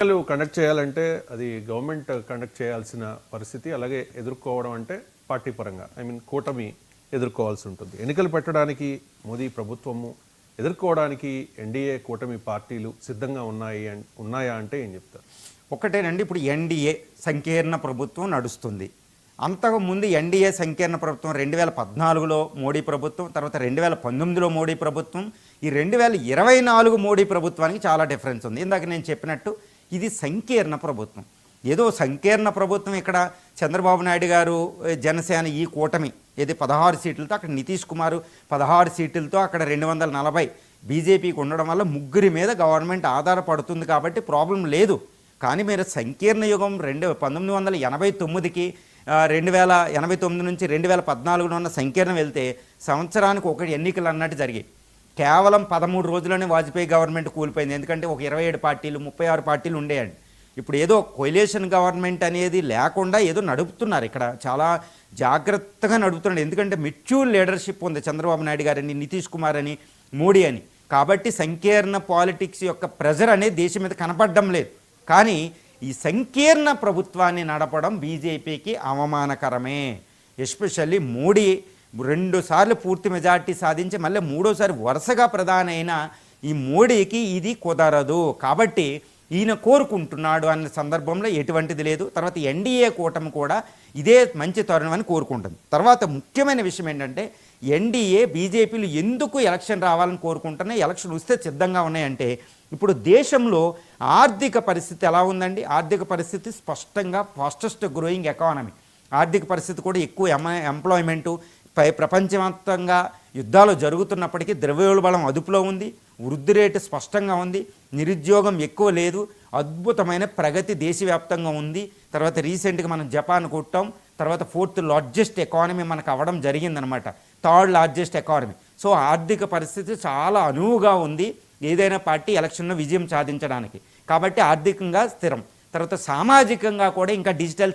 Conduct చేయాలంటే అది government conduct చేయాల్సిన పరిస్థితి. అలాగే ఎదుర్కోవడం అంటే పార్టీ పరంగా కూటమి ఎదుర్కోవాల్సి ఉంటుంది. ఎన్నికలు పెట్టడానికి మోదీ ప్రభుత్వము ఎదుర్కోవడానికి ఎన్డీఏ కూటమి పార్టీలు సిద్ధంగా ఉన్నాయా అంటే ఏం చెప్తారు? ఒకటేనండి, ఇప్పుడు ఎన్డీఏ సంకీర్ణ ప్రభుత్వం నడుస్తుంది. అంతకుముందు ఎన్డీఏ సంకీర్ణ ప్రభుత్వం 2014లో మోడీ ప్రభుత్వం, తర్వాత 2019లో మోడీ ప్రభుత్వం, ఈ 2024 మోడీ ప్రభుత్వానికి చాలా డిఫరెన్స్ ఉంది. ఇందాక నేను చెప్పినట్టు ఇది సంకీర్ణ ప్రభుత్వం. ఏదో సంకీర్ణ ప్రభుత్వం ఇక్కడ చంద్రబాబు నాయుడు గారు జనసేన ఈ కూటమి ఏది 16 సీట్లతో, అక్కడ నితీష్ కుమార్ 16 సీట్లతో, అక్కడ 240 బీజేపీకి ఉండడం వల్ల ముగ్గురి మీద గవర్నమెంట్ ఆధారపడుతుంది కాబట్టి ప్రాబ్లం లేదు. కానీ మీరు సంకీర్ణ యుగం 1989కి 2089 నుంచి 2014 ఉన్న సంకీర్ణం వెళ్తే సంవత్సరానికి ఒకటి ఎన్నికలు అన్నట్టు జరిగాయి. కేవలం 13 రోజుల్లోనే వాజ్పేయి గవర్నమెంట్ కూలిపోయింది. ఎందుకంటే ఒక 27 పార్టీలు 36 పార్టీలు ఉండేయండి. ఇప్పుడు ఏదో కొయిలేషన్ గవర్నమెంట్ అనేది లేకుండా ఏదో నడుపుతున్నారు. ఇక్కడ చాలా జాగ్రత్తగా నడుపుతున్నారు. ఎందుకంటే మెచ్యూర్ లీడర్షిప్ ఉంది చంద్రబాబు నాయుడు గారని, నితీష్ కుమార్ అని, మోడీ అని. కాబట్టి సంకీర్ణ పాలిటిక్స్ యొక్క ప్రెజర్ అనేది దేశం మీద కనపడడం లేదు. కానీ ఈ సంకీర్ణ ప్రభుత్వాన్ని నడపడం బీజేపీకి అవమానకరమే. ఎస్పెషల్లీ మోడీ 2 సార్లు పూర్తి మెజార్టీ సాధించి మళ్ళీ 3వసారి వరుసగా ప్రధాని అయిన ఈ మోడీకి ఇది కుదరదు. కాబట్టి ఈయన కోరుకుంటున్నాడు అన్న సందర్భంలో ఎటువంటిది లేదు. తర్వాత ఎన్డీఏ కూటమి కూడా ఇదే మంచి తరుణం అని కోరుకుంటుంది. తర్వాత ముఖ్యమైన విషయం ఏంటంటే ఎన్డీఏ బీజేపీలు ఎందుకు ఎలక్షన్ రావాలని కోరుకుంటున్నాయి, ఎలక్షన్ వస్తే సిద్ధంగా ఉన్నాయంటే ఇప్పుడు దేశంలో ఆర్థిక పరిస్థితి ఎలా ఉందండి? ఆర్థిక పరిస్థితి స్పష్టంగా ఫాస్టెస్ట్ గ్రోయింగ్ ఎకానమీ. ఆర్థిక పరిస్థితి కూడా ఎక్కువ ఎంప్లాయ్మెంటు, ప్రపంచవ్యాప్తంగా యుద్ధాలు జరుగుతున్నప్పటికీ ద్రవ్యోల్బణం అదుపులో ఉంది, వృద్ధి రేటు స్పష్టంగా ఉంది, నిరుద్యోగం ఎక్కువ లేదు, అద్భుతమైన ప్రగతి దేశవ్యాప్తంగా ఉంది. తర్వాత రీసెంట్గా మనం జపాన్ కొట్టాం, తర్వాత 4th లార్జెస్ట్ ఎకానమీ మనకు అవ్వడం జరిగిందనమాట, 3rd లార్జెస్ట్ ఎకానమీ. సో ఆర్థిక పరిస్థితి చాలా అనువుగా ఉంది ఏదైనా పార్టీ ఎలక్షన్లో విజయం సాధించడానికి. కాబట్టి ఆర్థికంగా స్థిరం. తర్వాత సామాజికంగా కూడా ఇంకా డిజిటల్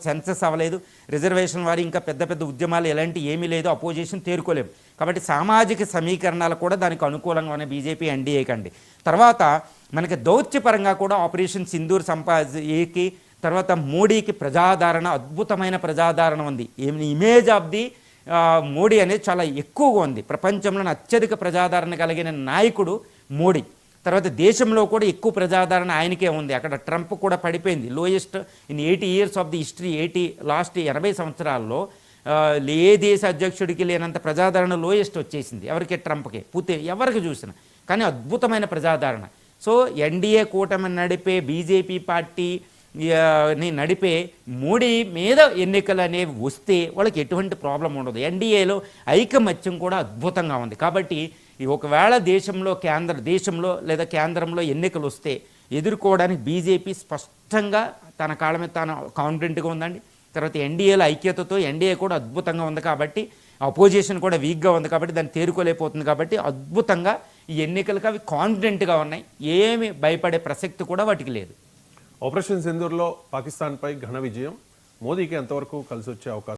సెన్సెస్ అవ్వలేదు, రిజర్వేషన్ వారి ఇంకా పెద్ద పెద్ద ఉద్యమాలు ఎలాంటి ఏమీ లేదు, అపోజిషన్ తేరుకోలేము. కాబట్టి సామాజిక సమీకరణాలు కూడా దానికి అనుకూలంగా ఉన్నాయి బీజేపీ ఎన్డీఏ కండి. తర్వాత మనకి దౌత్యపరంగా కూడా ఆపరేషన్ సింధూర్ ఏకి తర్వాత మోడీకి ప్రజాదరణ, అద్భుతమైన ప్రజాదరణ ఉంది. ఇమేజ్ ఆఫ్ ది మోడీ అనేది చాలా ఎక్కువగా ఉంది. ప్రపంచంలోని అత్యధిక ప్రజాదరణ కలిగిన నాయకుడు మోడీ. తర్వాత దేశంలో కూడా ఎక్కువ ప్రజాదరణ ఆయనకే ఉంది. అక్కడ ట్రంప్ కూడా పడిపోయింది. Lowest in 80 years of the history, last 80 సంవత్సరాల్లో ఏ దేశ అధ్యక్షుడికి లేనంత ప్రజాదరణ లోయెస్ట్ వచ్చేసింది. ఎవరికి? ట్రంప్కి, పుతిన్, ఎవరికి చూసినా. కానీ అద్భుతమైన ప్రజాదరణ. సో ఎన్డీఏ కూటమి నడిపే బీజేపీ పార్టీని నడిపే మోడీ మీద ఎన్నికలు అనేవి వస్తే వాళ్ళకి ఎటువంటి ప్రాబ్లం ఉండదు. ఎన్డీఏలో ఐకమత్యం కూడా అద్భుతంగా ఉంది. కాబట్టి ఒకవేళ దేశంలో లేదా కేంద్రంలో ఎన్నికలు వస్తే ఎదుర్కోవడానికి బీజేపీ స్పష్టంగా తన కాళ్ళ మీద తాను కాన్ఫిడెంట్గా ఉందండి. తర్వాత ఎన్డీఏలో ఐక్యతతో ఎన్డీఏ కూడా అద్భుతంగా ఉంది. కాబట్టి అపోజిషన్ కూడా వీక్గా ఉంది కాబట్టి దాన్ని తేరుకోలేకపోతుంది. కాబట్టి అద్భుతంగా ఈ ఎన్నికలకు అవి కాన్ఫిడెంట్గా ఉన్నాయి. ఏమి భయపడే ప్రసక్తి కూడా వాటికి లేదు. ఆపరేషన్ సింధూర్లో పాకిస్తాన్పై ఘన విజయం మోదీకి ఎంతవరకు కలిసి వచ్చే అవకాశం?